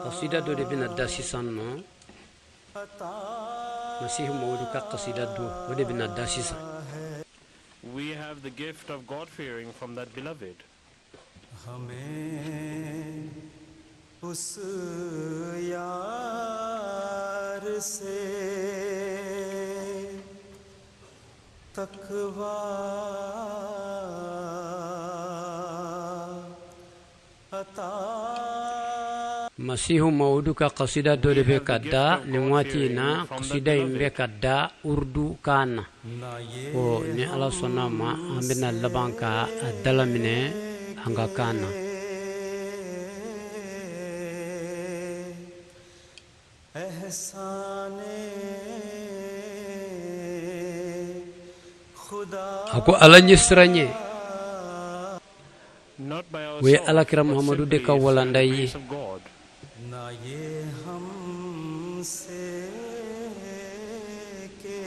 قصيدة دو دبنا داسي سانما مسيح مولوكا قصيدة دو ودبنا داسي سان. We have the gift of God-fearing from that beloved. हमें उस यार से तकवा अता مسيح مولوكا قصيدة دو دبكا دا نمواتينا قصيدة يمبكا دا أردو كان o ni ala sɔnna ma an bɛna laban ka a dalaminɛ an ka kan na. A ko ala ɲɛ siran ɲɛ o ye alakira muhamadu de ka walanda ye. ना ये हमसे के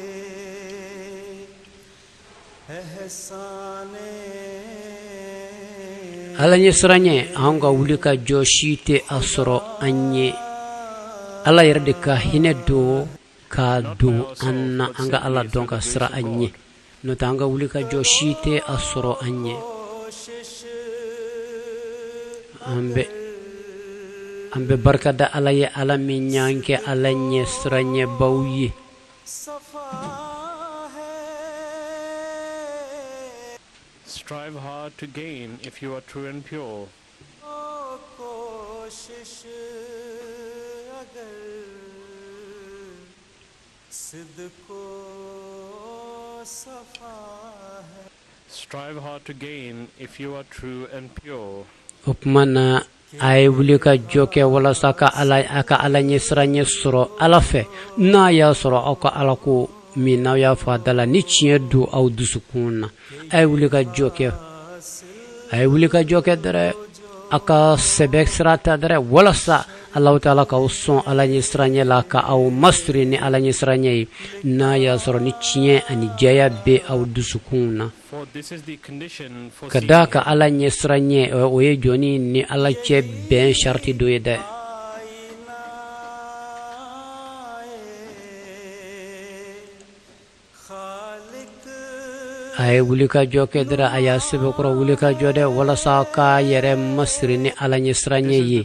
एहसाने ala ɲɛ siran ɲɛ an ka wuli ka jɔ si tɛ a sɔrɔ an ye. ala yɛrɛ de ka hinɛ don ka don an na an ka ala dɔn ka siran an ɲɛ n'o tɛ an ka wuli ka jɔ si tɛ a sɔrɔ an ye. an bɛ barika da ala ye ala min y'an kɛ ala ɲɛ siran ɲɛbaw ye. Strive hard to gain if you are true and pure. Strive hard to gain if you are true and pure. O kuma na a ye wuli ka jɔ kɛ walasa a ka ala ɲɛ siran ɲɛ sɔrɔ ala fɛ. n'a y'a sɔrɔ aw ka ala ko min n'aw y'a fɔ a da la ni tiɲɛ don aw dusukun na a ye wuli ka jɔ kɛ dɛrɛ a ka sɛbɛ sira ta dɛrɛ walasa Allahu Taala k'aw sɔn ala ɲɛ siran ɲɛ la ka aw masiri ni ala ɲɛ siran ɲɛ ye n'a y'a sɔrɔ ni tiɲɛ ani jɛya bɛ aw dusukun na. ka da ka ala ɲɛ siran ɲɛ o ye jɔnni ni ala cɛ bɛn sharti dɔ ye dɛ. a ye wuli ka jɔ kɛ dɛrɛ a y'a sɛbɛkɔrɔ wuli ka jɔ dɛ walasa ka yɛrɛ masiri ni ala ɲɛ siran ɲɛ ye.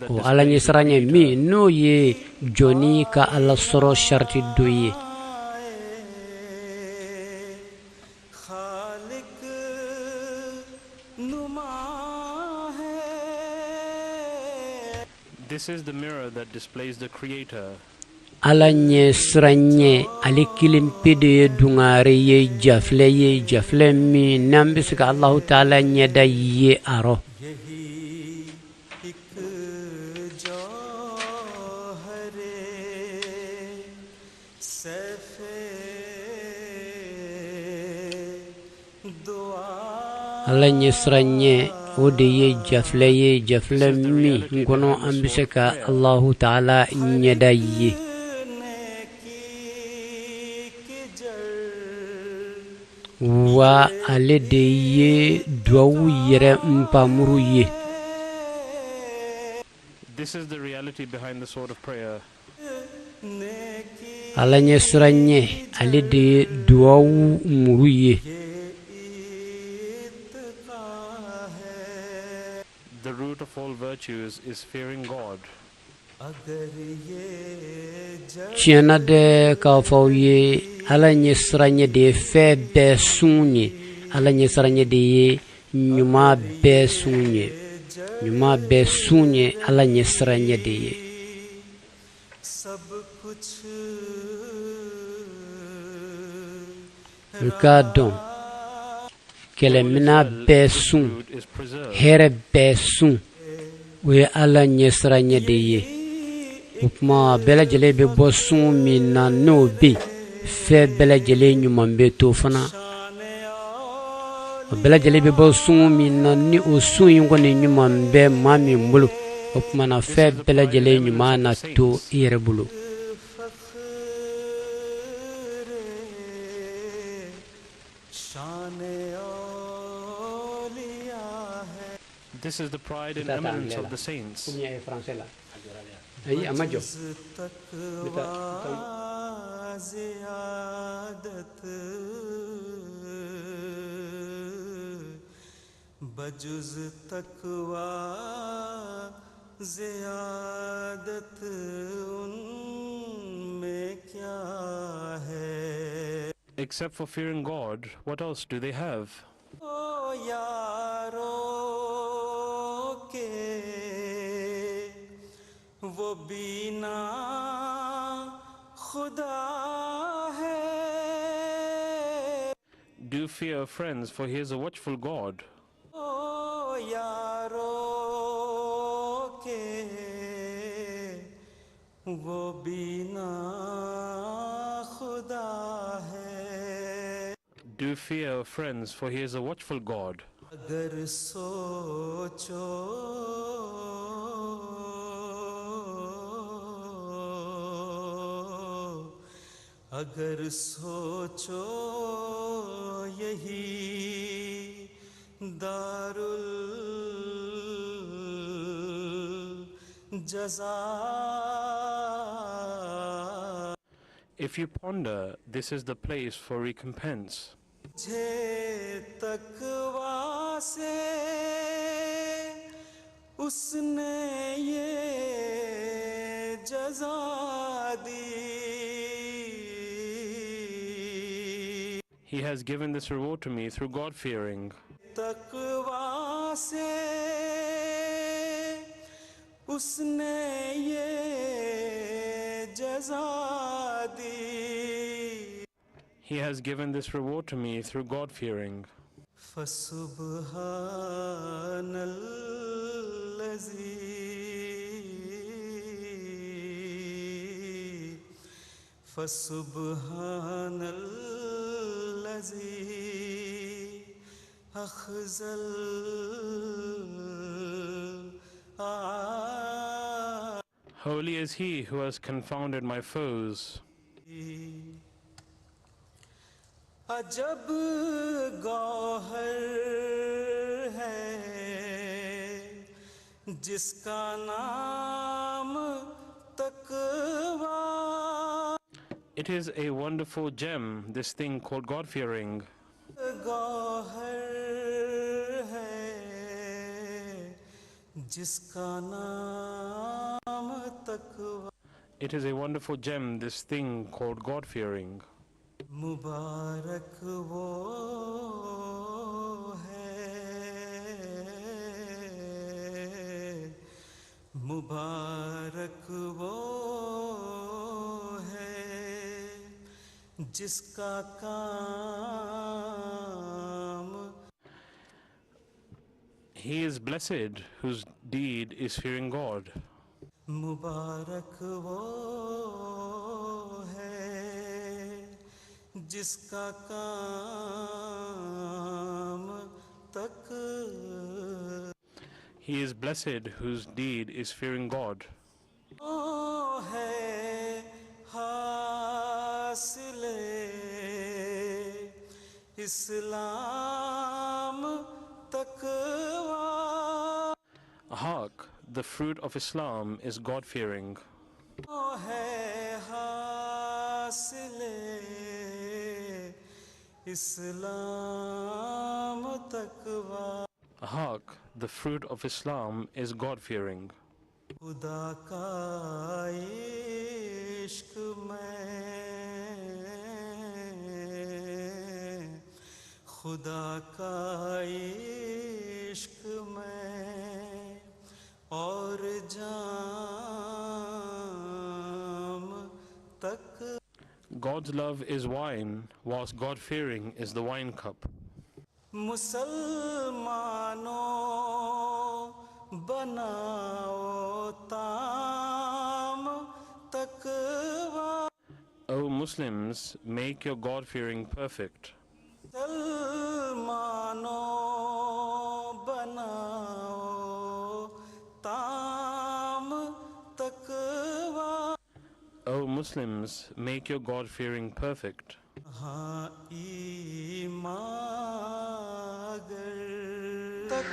o ala ɲɛ siran ɲɛ min n'o ye jɔnni ka ala sɔrɔ sharti dɔ ye. This is the mirror that displays the Creator. ala ɲɛ siran ɲɛ ale kelen pe de ye dungare ye jafilɛ min n'an bɛ se ka Allahu Taala ɲɛda ye a rɔ. ala ɲɛ siran ɲɛ o de ye jafilɛ min kɔnɔ an bɛ se ka Allahu Taala ɲɛda ye. wa ale de ye duwawu yɛrɛ npamuru ye. This is the reality behind the sword of prayer. ala ɲɛ siran ɲɛ ale de ye duwawu muru ye. The root of all virtues is fearing God. tiɲɛna dɛ k'a fɔ aw ye ala ɲɛ siran ɲɛ de ye fɛn bɛɛ sun ye. ala ɲɛ siran ɲɛ de ye ɲuman bɛɛ sun ye. ala ɲɛ siran ɲɛ de ye. i k'a dɔn kɛlɛmina bɛɛ sun hɛrɛ bɛɛ sun o ye ala ɲɛ siran ɲɛ de ye. o kuma bɛɛ lajɛlen bɛ bɔ sun min na n'o bɛ yen fɛn bɛɛ lajɛlen ɲuman bɛ to fana. o bɛɛ lajɛlen bɛ bɔ sun min na ni o sun in kɔni ɲuman bɛ maa min bolo o kuma na fɛn bɛɛ lajɛlen ɲuman na to i yɛrɛ bolo. This is the pride and Kita tak eminence ambil of the saints. punya français lah. Ay, amajo. बजुज़ तक़वा ज़ियादत बजुज़ तक़वा ज़ियादत उनमें क्या है Except for fearing God, what else do they have? ओ यारो के वो बीना खुदा है Do fear friends, for he is a watchful God. ओ यारो के वो बीना खुदा है Do fear friends, for he is a watchful God. अगर सोचो अगर सोचो यही दारुल जज़ा If you ponder, this is the place for recompense. मुझे तकवा से उसने ये जज़ा दी He has given this reward to me through God-fearing. तकवा से उसने ये जज़ा दी He has given this reward to me through God-fearing. फसुबहानल्लज़ी अख़ज़ल Holy is he who has confounded my foes. अजब गौहर है जिसका नाम तकवा It is a wonderful gem, this thing called God-fearing. Gauhar है जिसका नाम तकवा It is a wonderful gem, this thing called God-fearing. मुबारक वो है मुबारक वो है जिसका काम He is blessed whose deed is fearing God. मुबारक वो है जिसका काम तक He is blessed whose deed is fearing God. ओ है हासिले इस्लाम तकवा Hark, the fruit of Islam is God-fearing. ओ है हासिले इस्लाम तकवा Hark, the fruit of Islam is God-fearing. खुदा का इश्क में खुदा का इश्क में और जाम तक God's love is wine, whilst God-fearing is the wine cup. मुसलमानों बनाओ ताम तकवा O Muslims, make your God-fearing perfect. मुसलमानों बनाओ ताम तकवा O Muslims, make your God-fearing perfect. हाँ ईमान अगर तक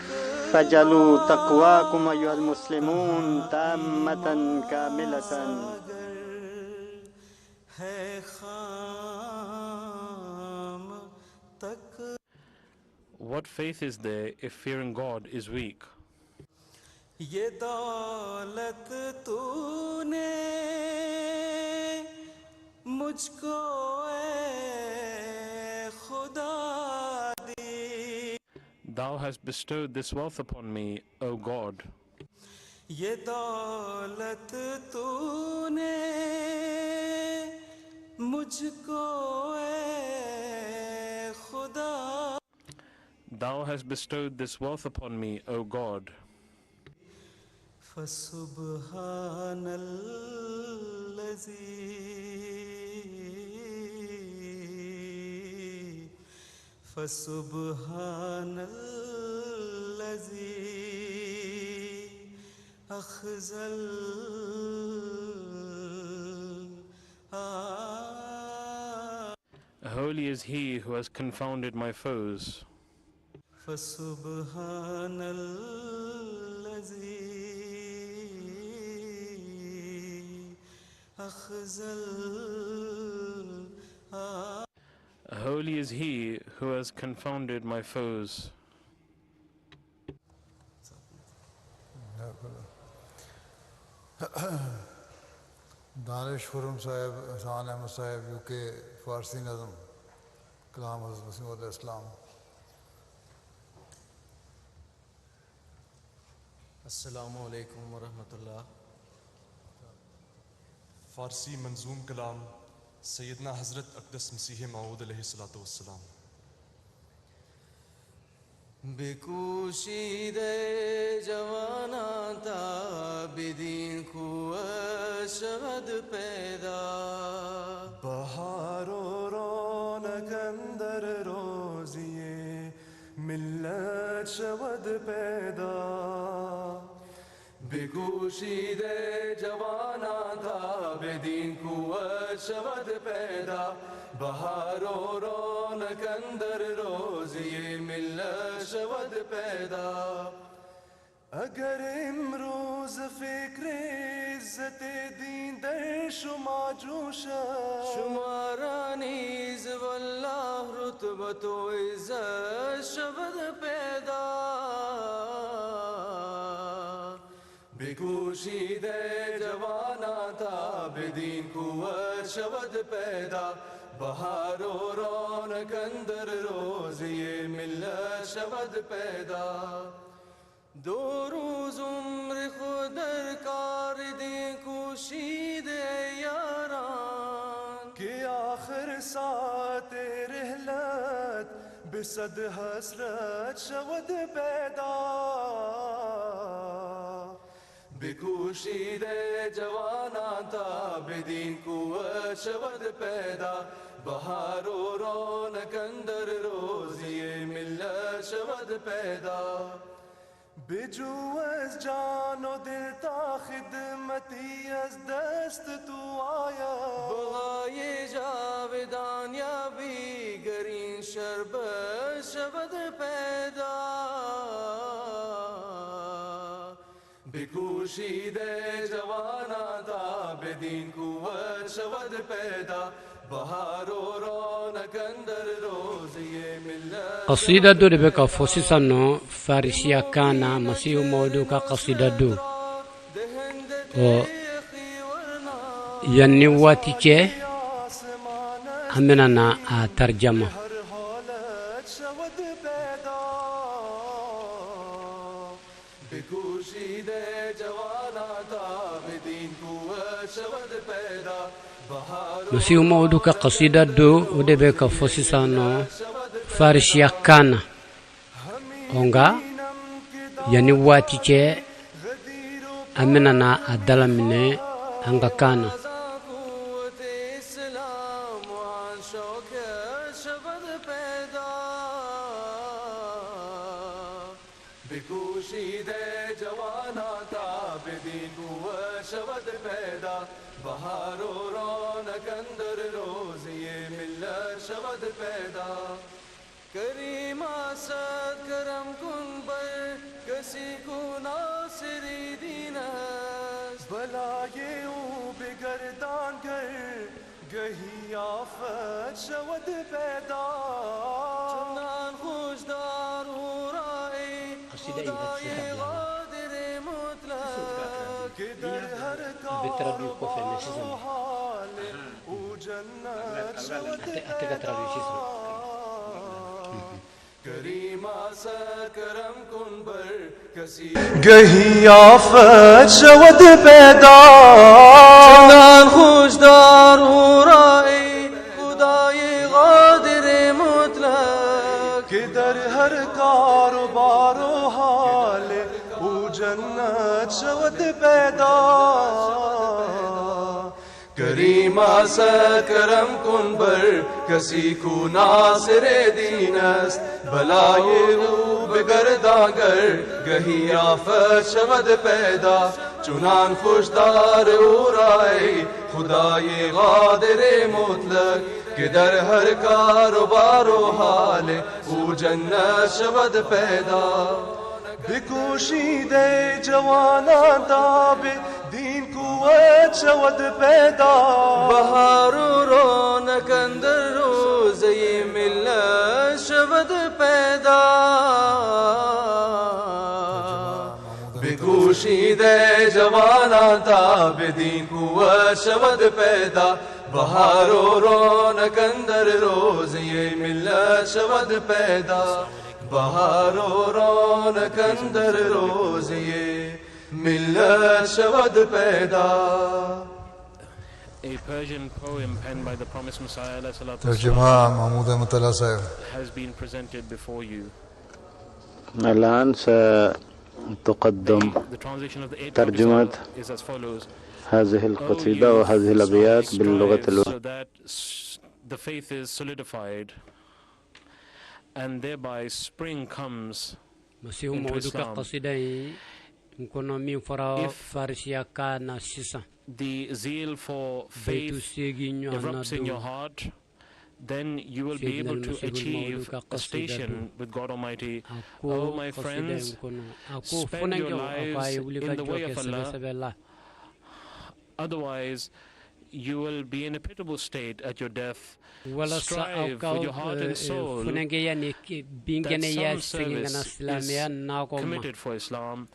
فجلوا تقواكم أيها المسلمون تامة كاملة. है खाम तक What faith is there if fearing God is weak? ये दौलत तूने मुझको ऐ खुदा दी. Thou hast bestowed this wealth upon me, O God. ये दौलत तूने मुझको ऐ खुदा. Thou hast bestowed this wealth upon me, O God. फसुबहानल्लज़ी अख़ज़ल Holy is he who has confounded my foes. फसुबहानल्लज़ी अख़ज़ल Holy is he who has confounded my foes. Danish खुरम साहब, हसान अहमद साहब, यूके, फारसी नज़म कलाम हज़रत मसीह मौऊद अलैहिस्सलाम. अस्सलामु अलैकुम वरहमतुल्लाह. फारसी मंजूम कलाम सैयदना हज़रत अक़दस मसीह मऊद अलैहिस्सलातु वस्सलाम. बेकुशीदे जवाना था बिदीन खुआ शहद पैदा. बहारो रौनक अंदर रोज़िए मिल्लत शवद पैदा. बेकुशीदे जवाना था बेदीन कुव्वत शवद पैदा. बहारो रौनक अंदर रोज़ ये मिल्लत शवद पैदा. अगर इमरोज़ फ़िक्र इज़्ज़त दीन दर शुमा जोशा शुमारा नीज़ वल्लाह रुतबतो इज़्ज़त शवद पैदा. बेकुशीदे जवाना था बेदीन कुव्वत शवद पैदा. बहारो रौनक अंदर रोज़ ये मिल्लत शवद पैदा. दो रोज़ उम्र खुदर कार दे कुशीदे यारान के आखिर साथ रहलत बिसद हसरत शवद पैदा. बेकुशीदे जवाना था बेदीन कुव्वत शवद पैदा. बहारो रौनक अंदर रोज़ ये मिल्लत शवद पैदा. बेजुअज़ जानो दिल ता खिदमती अज़ दस्त तू आया. बगाये जावेदान या भी गरीन शरबत शवद पैदा. बेकुशीदे जवाना था बेदीन कुव्वत शवद पैदा. बहारो रौनक अंदर रोज़ ये मिल्लत. قصيدة دو ربك فوسيسانو فارسيا كان مسيح مودوكا قصيدة دو ينواتي كي أمننا ترجمة. बेकुशीदे जवाना था बेदीन कुव्वत शवद पैदा. مسيح مودوكا قصيدة دو ودبك فوسيسانو فارسيا كان onga ينواتي كي أمننا أدلمني أنغا كان. बेकुशीदे जवाना था बेदीन कुव्वत शवद पैदा. बहारो रौनक अंदर रोज़ ये मिल्लत शवद पैदा. करीमा सद करम कुन बर कस کسی کو ناصری دین است بلای او بگردان گر گهی آفت شود پیدا چنان خوشدار او رای خدای قادر مطلق که در هر کار و حال او جنت شود پیدا کریم آسا کرم کن بر کسی گهی آفت شود پیدا چنان خوشدار او رای خدای قادر مطلق که در هر کار و بار و حال او جنت شود پیدا کریم آسا کرم کن بر کسی کو ناصر دین است بلای او بگرداگر گهی آفت شود پیدا چنان خوشدار او رای خدای قادر مطلق که در هر کار و بار و حال او جنت شود پیدا بکوشیده جوانان تا به دین قوت شود پیدا بهار و رونق اندر روزه ملت شود پیدا بکوشیده جوانان تا به دین قوت شود پیدا بهار و رونق اندر روزه ملت شود پیدا بهار و رونق اندر روزه ملت شود پیدا. A Persian poem penned by the promised Messiah ترجمة محمود أحمد الله صاحب. has been presented before you. الآن ستقدم The translation of the eighth ترجمة is as follows. هذه القصيدة وهذه الأبيات باللغة So that the faith is solidified and thereby spring comes masihu into mawduka Islam. qasida mkono min fara farsiya kana sisa The zeal for beitu faith segi nyo erupts in your anadu heart, then you will be able to achieve a station with God Almighty. Oh, my friends, spend your lives in the way of Allah. Otherwise, you will be in a pitiable state at your death. Strive with your heart and soul that some service is committed for Islam.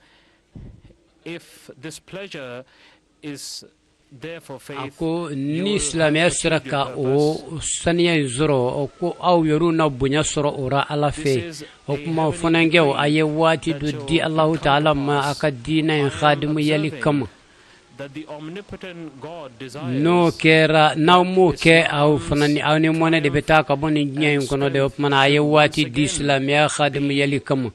If this pleasure is there for faith, ako ni islamia siraka o saniya zoro ko aw yoruna bunya soro ora ala fe o kuma funange o ayewati do di Allah ta'ala ma akadina in khadimu yalikam that the omnipotent God desires. No kera na mo ke aw fanani aw ni mona de beta ka boni nyay ko no de mana ayewati di islamia khadimu yalikam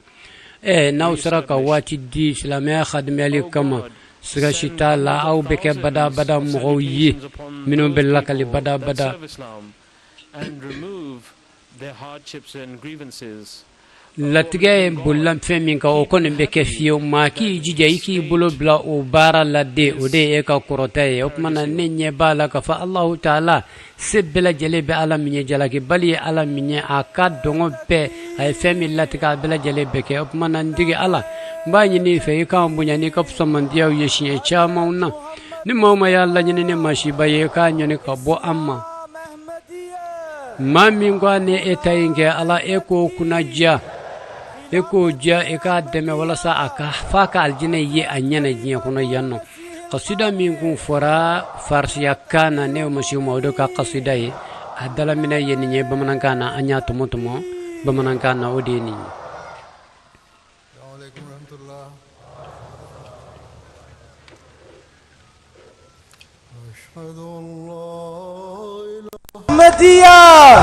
na usraka wati di islamia khadimu yalikam سرشتا لا أو بك بدا بدا مغوي منو بالله كلي بدا بدا and remove their hardships and grievances. لاتجاه بولم فهمين كأوكون بكفيو ما كي جيجي بولو بلا وبارا لدي ودي إيكا كروتاي أكمنا نيني بالك فالله تعالى سبلا جلي بعلم من جلاكي بلي علم من أكاد دعو ب أي فهم الله تكاد بلا جلي بك أكمنا نديك الله باني في كام بنياني كفص من دياو يشين إشامونا نمو يا الله جنني ماشي بايكا نيني كبو أما ما مينغواني إتاينكي الله إيكو كناجا eko ja eka deme wala sa aka faka aljina ye anyana jiya kuno yanno qasida min kun fora farsiya kana ne mashi mawdo ka qasida ye adala mina ye ni bamanan kana anya tumo bamanan kana odeni Assalamu alaikum warahmatullah ashhadu an la مدية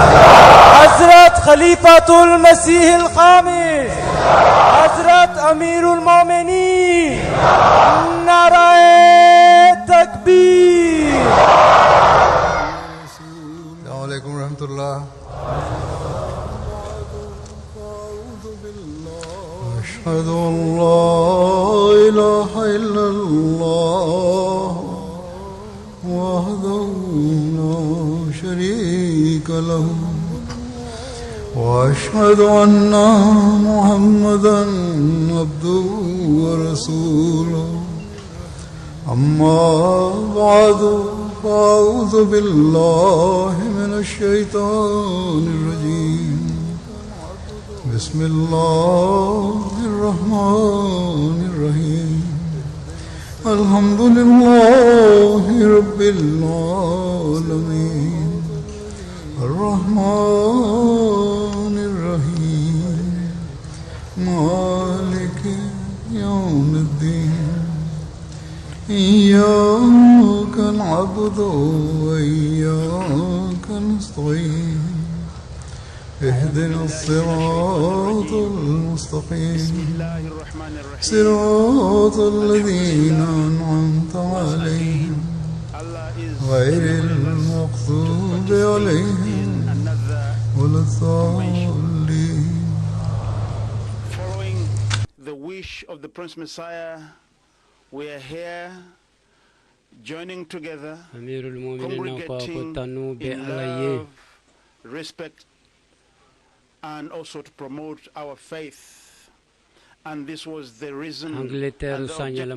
حضرت خليفة المسيح الخامس حضرت أمير المؤمنين نعرہ تكبير Assalamu alaikum warahmatullah ashhadu an la ilaha illallah wahdahu شريك له وأشهد أن محمدا عبده ورسوله أما بعد فأعوذ بالله من الشيطان الرجيم بسم الله الرحمن الرحيم الحمد لله رب العالمين الرحمن الرحيم مالك يوم الدين إياك نعبد وإياك نستعين اهدنا الصراط المستقيم صراط الذين أنعمت عليهم غير المغضوب عليهم ولا الضالين. Following the wish of the Prince Messiah, we are here joining together, congregating in love, respect, and also to promote our faith. And this was the reason and the objective of the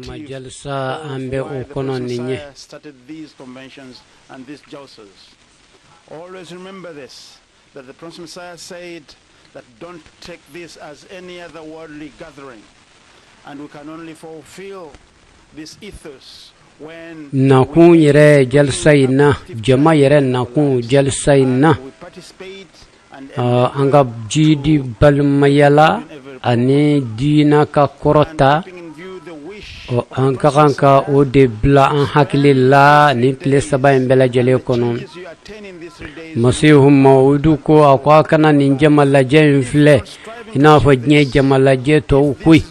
Messiah started these conventions and these jalsas. Always remember this, that the Prince Messiah said that don't take this as any other worldly gathering, and we can only fulfill this ethos when nakun yere jalsaina jama yere nakun jalsaina anga jidi balmayala ani dina ka korota o anka o de bla an hakililla ni tle saba embela jele kono masihum maudu ko akwa kana ninja malaje infle ina fa nye jamalaje to kui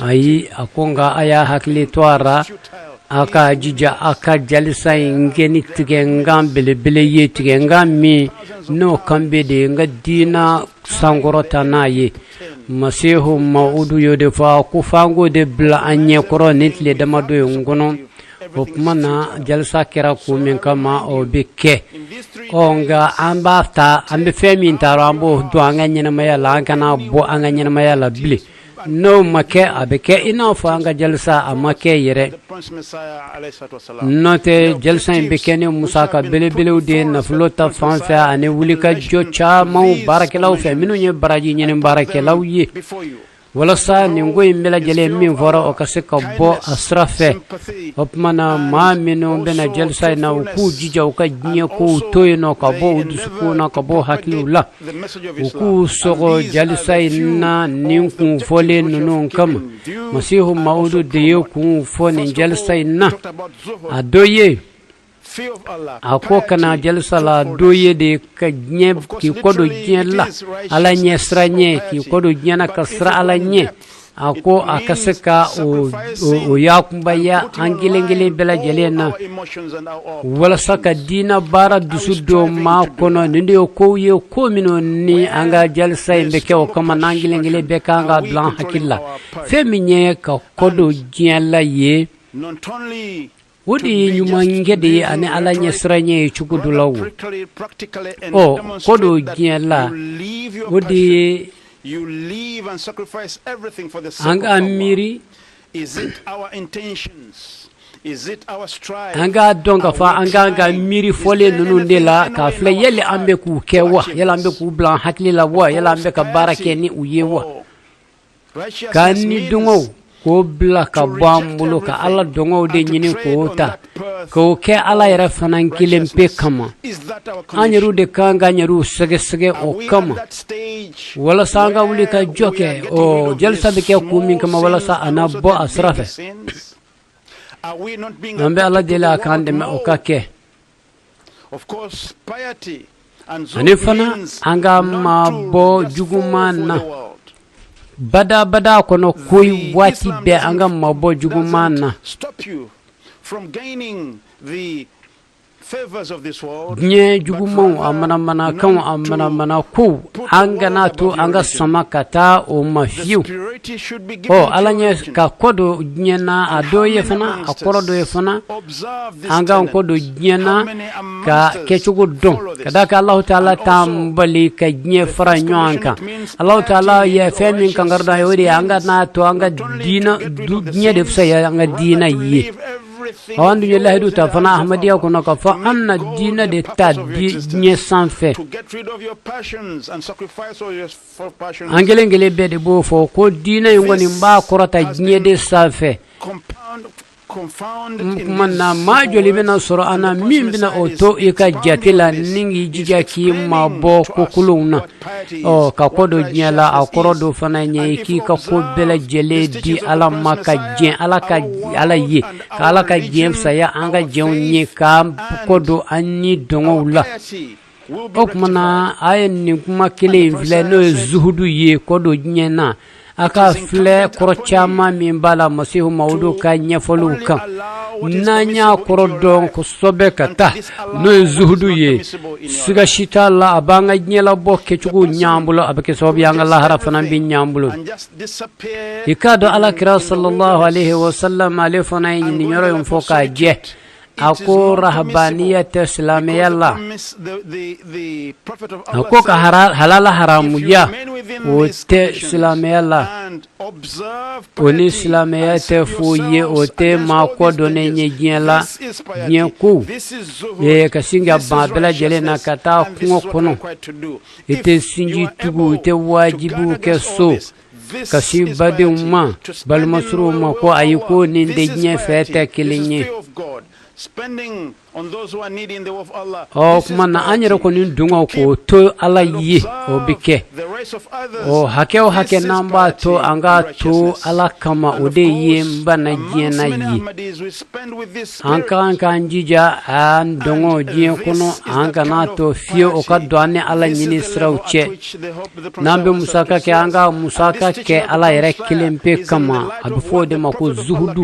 ayi akonga aya hakili twara aka jija aka jalisa ingeni tigengam bele ye tigengam mi no kambe de ngadina sangorota naye masihu maudu yode fa ku fango de bla anye koro nitle damado ngono hopmana jalsa kera ku min kama o beke onga ambafta ambe femi ntaro ambo do anga nyina maya la kana bo anga nyina maya la bli no make abeke ina fanga jalsa amake yere note jalsa imbekene musaka bele de na flota fanfa ane wulika jocha mau barakelau fe minu nye baraji nye barakelau yi wala sa ningo imbela jele min fora o kaseka bo asrafe opmana ma minu bena jalsa na ku jija o ka nye ko toyno ka bo udusuko na ka bo hakilula ku sogo jalsa na ninku fole nunu kam masihu maudu de yo ku fone jalsa na adoye ako kana jalsa la doye de ka nye ki kodo jella ala nye sranye ki kodo nyana kasra ala nye ako akaseka o yakumbaya angilengile bela jelena wala saka dina bara dusudo ma kono ninde ko ye ko mino ni anga jalsa mbeke o kama nangilengile beka anga blan hakilla feminye ka kodo jella ye wodi nyumangede ane ala nyesranye chukudulawu o kodo jella wodi you live and sacrifice everything for the sake anga of Allah. miri Is it our intentions? Is it our strive? anga donga fa anga miri fole nunu ndela ka fle yele ambe ku kewa yele ambe ku blan hakli la wa yele ambe ka barake ni uyewa kani dungo ko bla ka bambulo ka ala dongo de nyini ko ta ko ke ala yara fanan kilempe kama anyaru de kanga anyaru sege o kama wala sanga wuli ka joke o jalsa be ke kumin kama wala sa anabo asrafe ambe ala de la kande me o kake of course piety and anifana anga mabo jugumana bada kono koy wati be anga mabo jugumana stop you from gaining the nye jugumo amana mana kan amana mana ku angana to anga sama kata o mafiu o alanye ka kodo nyena adoye fana akoro doye fana anga kodo nyena ka kechugo don kadaka Allah taala tambali ka nye fara nyanka Allah taala ya femin kangarda yori anga na to anga dina nye defsa ya anga dina yi awandu yalla hidu ta fana ahmadiya kuna ka fa anna dina de ta nye sanfe angele be de bo fo ko dina yongoni mba korata nye de sanfe manna majoli bena soro ana mimbina oto ika jatila ningi jija ki mabo kukuluna o ka kodo nyala akoro do fana nye ki ka ko bela jele di ala maka jen ala ka ala ye ka ala ka jen saya anga jen nye ka kodo anni dongula okmana ayen ni kuma kile vle no zuhudu ye kodo nyena aka fle krochama mimbala masihu maudu ka nyefolu kan nanya korodon ko sobe kata no zuhudu ye siga shita la abanga nyela bokke chugu nyambulo abake sobi anga la harafana bin nyambulo ikado ala kira sallallahu alaihi wasallam alifana ni nyoro yumfoka je ako rahbaniyat islamiyalla ako ka halala haramu ya ote islamiyalla oni islamiyat fuye ote mako done nyejela nyeku ye kasinga babela jele na kata kono ite sinji tugu ite wajibu keso kasi bade umma bal masru ma ko ayiko ninde nye fete kilinye spending on those who are needing the work of Allah. Oh, kumana anyero koni dunga ko to ala yi obike. Oh, hakeo hake namba to anga to ala kama ode yi mbana jena yi. Anka anjija an dongo jien kono anga na to fio okadwane ala ministra uche. Nambe musaka ke anga musaka ke ala yere kilempe kama abifo de mako zuhudu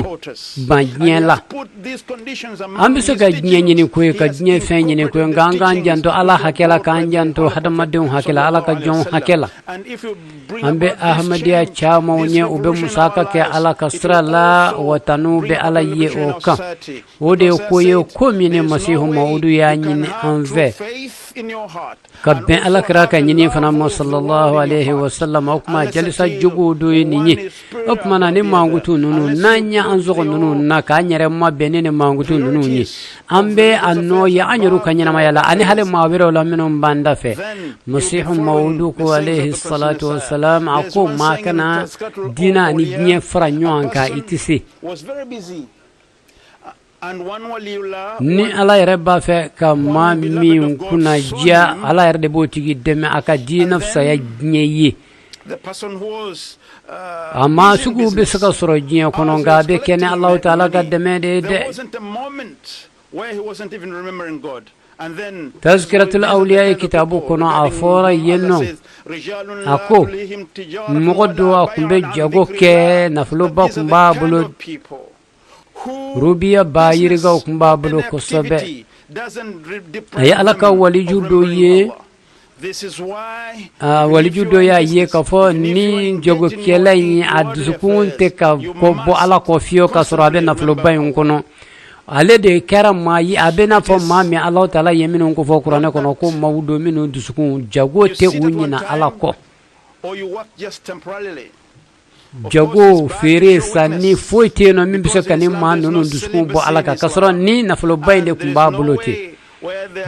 banjela. Ambise ga nyeni ko ka nye fenyene ko nganga njanto ala hakela kanjanto hadamadun hakela ala ka jon hakela ambe ahmadiya chama wonye ube musaka ke ala kasra la watanu be ala ye oka ode ko ye ko mine masihu maudu ya nyine anve kabben ala kraka nyini fana mo sallallahu alaihi wasallam okma jalisa jugudu ni okmana ni mangutu nunu nanya anzo nunu na kanyere ma benene mangutu nunu ni ambe anno ya anyaru kanyana mayala ani hale mawiro la minum banda fe masihu maudu ko alaihi salatu wassalam ako makana dina ni nye franyo anka itisi ni ala yɛrɛ b'a fɛ ka maa min kunna diya ala yɛrɛ de b'o tigi dɛmɛ a ka diinɛ fisaya diɲɛ ye a maa sugu bɛ se ka sɔrɔ diɲɛ kɔnɔ nka a bɛ kɛ ni Alahu Taala ka dɛmɛ de ye dɛ. Tazkiratul awliya kitabu kɔnɔ a fɔra yen nɔ a ko mɔgɔ dɔ a kun bɛ jago kɛ nafoloba kun b'a bolo rubiya bayirga kumba bulo kosobe ay alaka waliju do ye waliju do ya ye ka fo ni jogo kelay adusukun te ka ko bo ala ko fiyo ka surabe na flo bayun kono ale de karam ma yi abena fo ma mi Allah taala yeminun ko fo qur'ana kono ko mawdo minu dusukun jago te unyina ala ko jago fere sani foite no min bisa kanin ma nono dusku bo alaka kasoro ni na flo bayde kumba bulote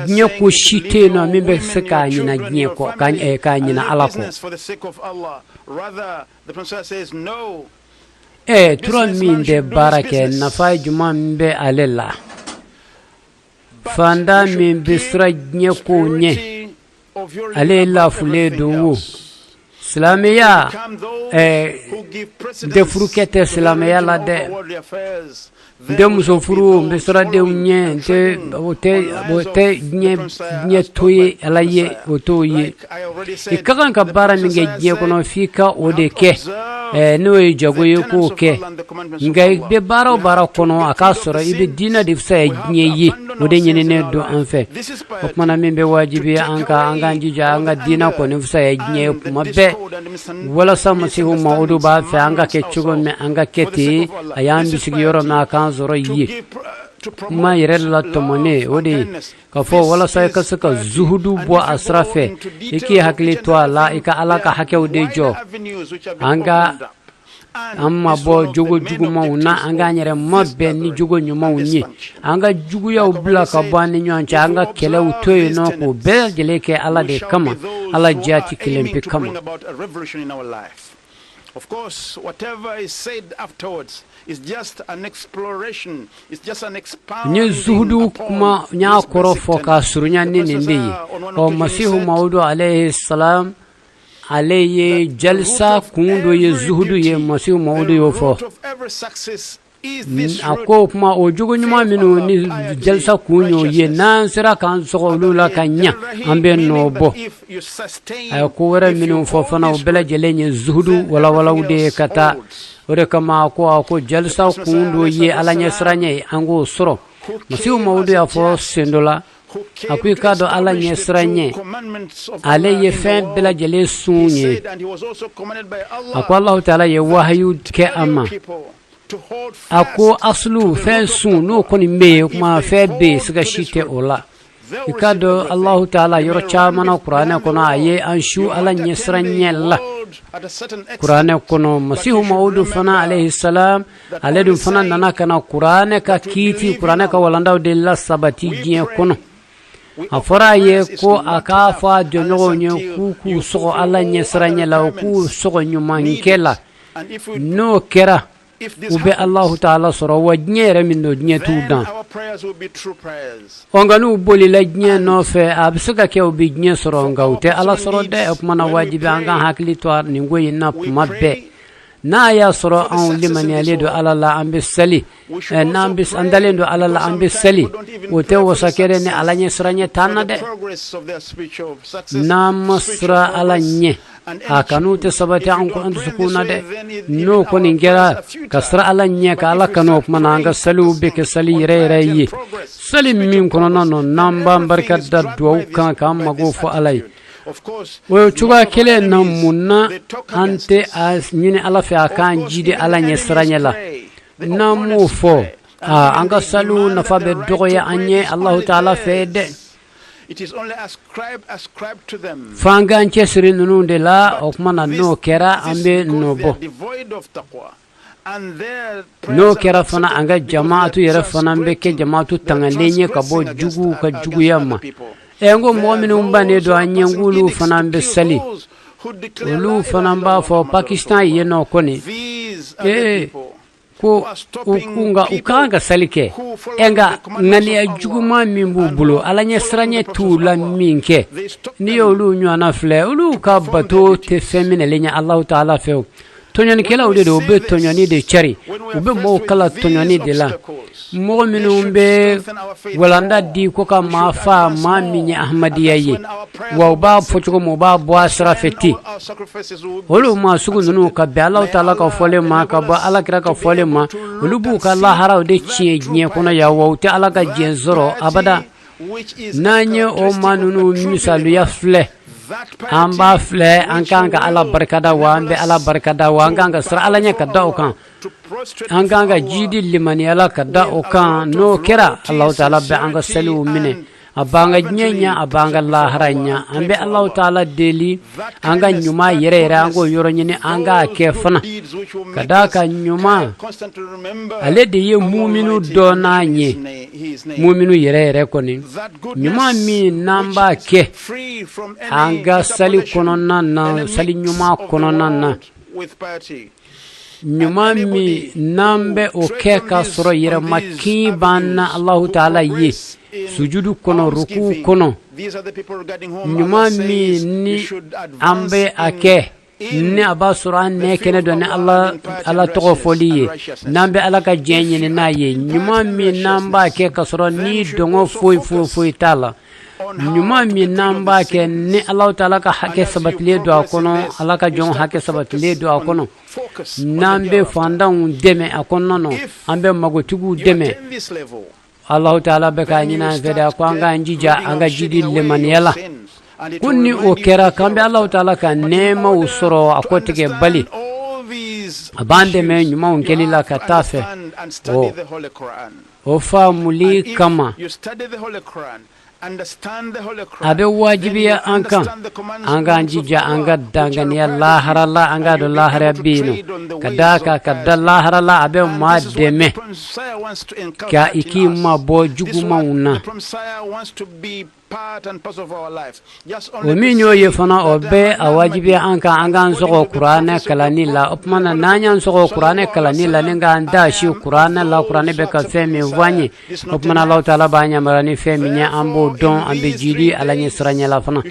nye ko shite no min bisa kanina nye ko kanina alako turo min de barake na fay juma mbe alela fanda min bisra nye ko nye alela fule do Islamia de furukete Islamia la de muso furu mbesora de unye te nye toye ala ye otoye ikakan ka bara minge je kono fika odeke no e jago ye ko ke ngai be bara kono akasoro ibe dina de fsa nye ye o de nyine do an fe o kuma na min be wajibi anga njija anga dina ko ne fusa ya nye mabbe wala sa masihu maudu ba fe anga ke chugo me anga keti ayambi sigiyoro na kan zoro yi ma yere la tomone odi ka fo wala sa ka saka zuhudu bo asrafe iki hakli to ala ika alaka hakewde jo anga amma bo jogo mauna anga nyere mabbe ni jogo nyuma unyi anga jugu ya ubla ka bani nyoncha anga kele utoy no ko be jele ke ala de kama ala jati kilempi kama. Of course, whatever is said afterwards is just an exploration, it's just an expounding. Ni zuhudu kuma nya korofo ka surunya nindi o masihu maudu alayhi salam alayhi jalsa kundu ye zuhudu ye masihu maudu yo fo ako kuma o jogo nyuma minu ni jalsa kunyo ye nan sira kan so lula kanya ambe no bo ay ko wara minu fo fana o bela jelenye zuhudu wala ude kata ore kama ko jalsa kundu ye alanya sranye ango soro masihu maudu ya fo sendola akui kado ala nyesranye ale ye fin bela jele sunye akwa Allah taala ye wahyu ke ama ako aslu fin sun no koni me kuma fe be siga shite ola ikado Allah taala yoro chamana qur'ana kono aye anshu ala nyesranye la qur'ana kono masihu maudu fana alayhi salam aledum fana nana kana qur'ana ka kiti qur'ana ka walanda de la sabati gien kono afara ye ko akafa jonyo nye ku so ala nyesranye la ku so nyumankela no kera ube Allah taala soro wajnyere min no nyetudan onganu boli la nye no fe absuka ke ubi nye soro ngaute ala soro de mana wajibi anga hakli to ni ngoyi na mabbe na ya soro an liman yalidu ala la ambisali na ambis andalendo ala la ambisali wote wasakere ni ala nyesranye tanade na masra ala nye akanu te sabati anko andu sukuna de no ko ningera kasra ala nye ka ala kanu mananga salu be ke sali reyi salim min kono non namba barkat da do kan kam mago fo alai wo chuga kele na munna ante as nyine ala fa kan jide ala nyesranya la na mu fo anga salu na fa be doya anye Allah taala fede. It is only ascribed to them. Fanga nchesiri nunde la okmana no kera ambe nobo. No kera fana anga jamaatu yere fana mbeke jamaatu tangalenye kabo jugu ka jugu yamma. Engo mu'minu mbane do anyangulu fana mbe sali. Ulu fana mba fo Pakistan yeno koni. Ko ukunga ukanga salike enga ngani ajuguma mimbu bulo alanya sranye tula minke niyo lu nyana fle ulu ka bato te femine lenya Allah taala fe tonyani kala ude do be tonyani de chari ube mo kala tonyani de la mo minumbe walanda di ko ka mafa mami ahmadiya yi wa ba fotuko mo ba bo asrafeti olu ma sugu nunu ka be Allah taala ka fole ma ka ba ala kira ka fole ma olu bu ka Allah haraw de chie nye kono ya wawte ala ka jenzoro abada nanye o manunu misalu ya fle amba fle ankanga ala barkada wa ambe ala barkada wa ankanga sra ala nya kadda o kan ankanga jidi limani ala kadda o kan no kera Allah taala be anga salu mine abanga nyenya abanga la haranya ambe Allah taala deli anga nyuma yere ango yoro nyine anga kefana kadaka nyuma ale de ye mu'minu donanye mu'minu yere koni nyuma mi namba ke anga sali kononna na sali nyuma kononna na nyuma mi nambe o keka soro yere makki banna Allah taala yi sujudu kono ruku kono nyuma mi ni ambe ake ni abasura ne kene do ne Allah to foliye nambe ala ka jenye ne naye nyuma mi namba ke kasoro ni dongo foi tala nyuma mi namba ke ni Allah taala ka hake sabatle do akono ala ka jon hake sabatle do akono nambe fanda un deme akono no ambe magotugu deme Allah Ta'ala beka nyina feda ko anga njija anga jidi liman yala kunni o kera kambe Allah Ta'ala ka nema usoro akotike bali abande me nyuma unkelila katafe o fa muli kama abe wajibiya ankan anga njija anga dangani Allah haralla anga do Allah rabbino kadaka kadalla haralla abe ma deme ka ikima bo juguma una ومن يفنا أبى أواجبي أنك أنغان سقو قرآن كلاني لا أبمنا نانيان سقو قرآن كلاني لا نعان داشيو قرآن لا قرآن بكفيمي واني أبمنا الله تعالى بانيا مراني فيمي أمبو دون أمبي جدي على نسراني لا فنا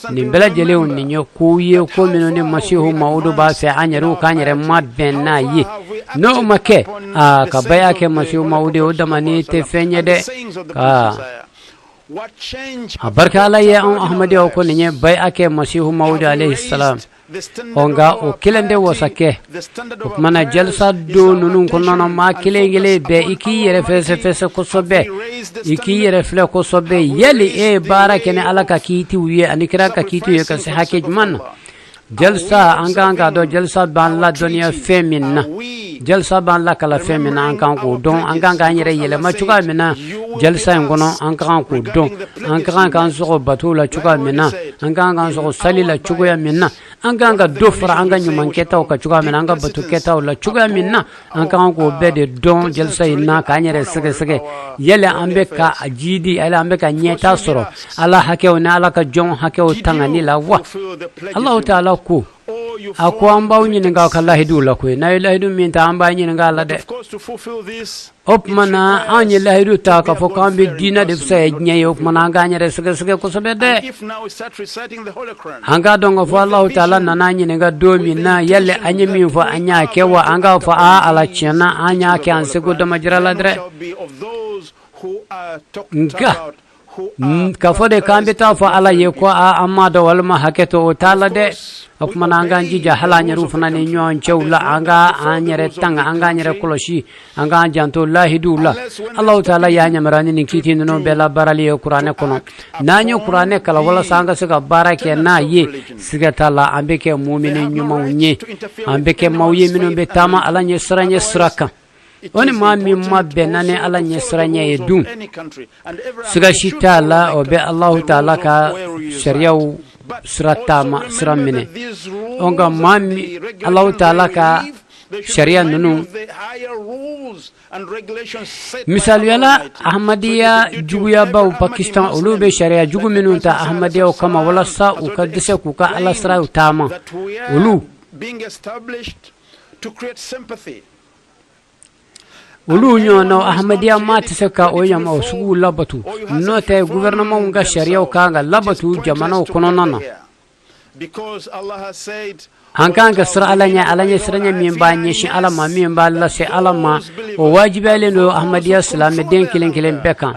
نبلا جليو نيو كويه كل منوني مسيحو ماودو باسي عنيرو كانير مات بينا يه نو مكه كبايا كمسيحو ماودو دماني تفيني ده barka Allah ya Ahmad ya ko ne bai ake masihu maud alayhi salam onga o kilende wasake mana jalsa do nunun kono ma kilengele be iki yere fese ko sobe iki yere fle ko sobe yali e baraka ne alaka kiti wiye anikira ka kiti ye ka se hakej man jalsa anga do jalsa ban la dunya femina jalsa ban la kala femina anga ko don anga nyere yele ma chuka mina jalsa ngono anga ko don anga kan so batula chuka mina anga so sali la chuka mina anga do fara anga nyuman keta ka chuka mina anga batu keta la chuka mina anga ko bede don jalsa ina ka nyere sege yele ambe ka ajidi ala ambe ka nyeta soro ala hake ona ala ka jon hake o tangani la wa Allah Ta'ala ku ako amba unyi nga kala hidu la ku na ila hidu min ta amba nyi nga la de op mana anyi la hidu ta ka fo kambe dina de sai nye op mana nga nyere sege ko sobe de anga dongo fo Allah Ta'ala nana nyi nga do mi na yelle anyi mi fo anya kewa anga fo a ala chena anya ke an sego do majra la dre nga kafode kambe ta fa ala ye ko a amma do walma haketo o tala de okmana anga njija hala nyaru fana ne nyon chewla anga anyere tanga anga nyere koloshi anga janto lahidula Allah Ta'ala ya nyamarani ni kiti no bela barali Qur'ane kono nanyo Qur'ane kala wala sanga suka barake na ye siga tala ambeke mu'minin nyuma unye ambeke mawye minu be tama ala nyesranye suraka oni ma mimma benane ala nyesranya yedum suga shitala obe Allah Ta'ala ka shariau suratama suramine onga mami Allah Ta'ala ka sharia nunu misal yala Ahmadiyya juguya ba Pakistan ulube sharia jugu minun ta Ahmadiyya kama wala sa ukadise kuka ala sra utama ulu ulu nyono Ahmadiyya matise ka oyam o sugu labatu no te gouvernement nga sharia ka nga labatu jamana kono nana hankanga sura alanya siranya mimba nyeshi alama mimba la se alama o wajibi aleno Ahmadiyya islam den kilen beka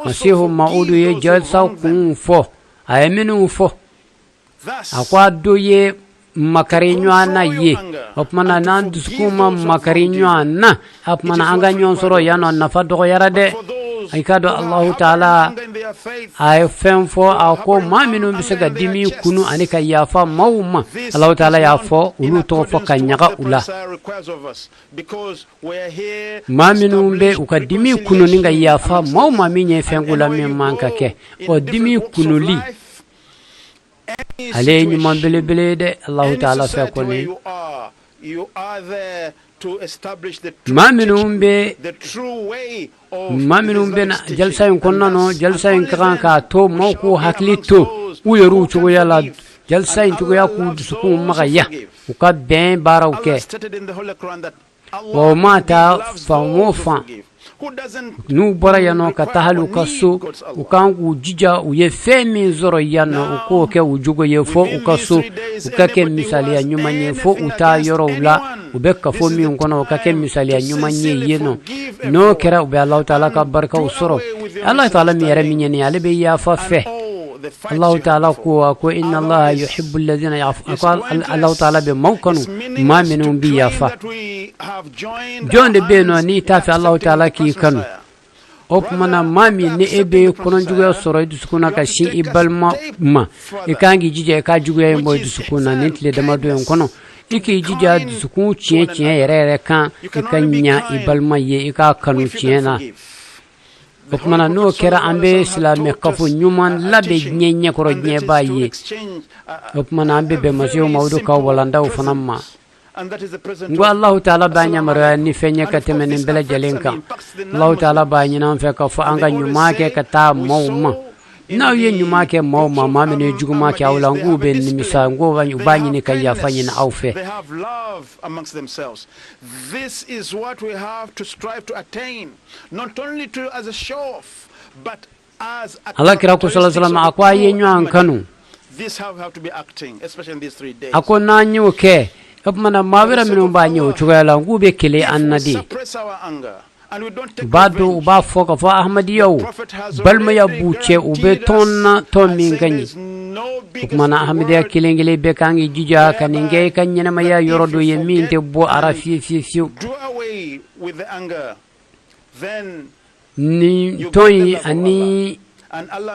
masihu maudu ye jalsa kun fo ayeminu fo akwa doye makarinywa na ye opmana nan duskuma makarinywa na opmana anga nyon soro yano nafa do yarade aikado Allah Ta'ala ay femfo ako maminu bisaga dimi kunu anika yafa mauma Allah Ta'ala yafo ulu to fo kanyaga ula maminu be ukadimi kunu ninga yafa mauma minye fengula mimanka ke o dimi kunu li ale nyuma bele de Allah Ta'ala fa koni maminum be na jalsa yon konnano jalsa yon kanka to moko haklito uyeru chugo yala jalsa yon chugo yaku suku magaya uka ben barawke wa mata famofa nu bora yano ka tahalu kaso ukangu jija uye femi zoro yano uko ke ujugo yefo ukaso ukake misali ya nyuma nyefo uta yoro ula ubeka fo mi ngono ukake misali ya nyuma nye yeno no kera ube Allah Ta'ala ka barka usoro Allah Ta'ala mi yara minyeni ale be ya fa fe Allah Ta'ala ko inna Allah yuhibbu alladhina yaf'al Allah Ta'ala be mawkanu ma minhum bi yafa jonde be no ni tafi Allah Ta'ala ki kanu opmana mami ne ebe kono juguya soro dusukuna ka shin ibalma ma ikangi jije ka juguya mo dusukuna nentle dama do en kono iki jija dusukun chien yere kan ikanya ibalma ye ika kanu chiena opmana no kera ambe islame kafu nyuman labe nyenye koro nyeba ye opmana ambe be masiyo mawdu ka walanda ufanamma ngo Allah taala banya mara ni fenya katemene bela jalenka Allah taala banya nan fe ka fa anga nyuma ke kata mawma na ye nyuma ke mawma mame ne juguma ke awla ngube ni misango banyu banyi ni kaya fanyi na aufe. They have love amongst themselves. This is what we have to strive to attain, not only to as a show off but as a Allah kira ku sallallahu alaihi wasallam akwa ye nyu kanu. This have to be acting, especially in these 3 days. Akona nyu ke opmana mawira minu banyo chugala ngube kele annadi bado uba foka fa ahmadiyo balma ya buche ube tonna to mingani opmana ahmadiya kilengele be kangi jija kaninge kanyana maya yorodo yeminte bo arafi fiu do away with the anger, then ni toyi ani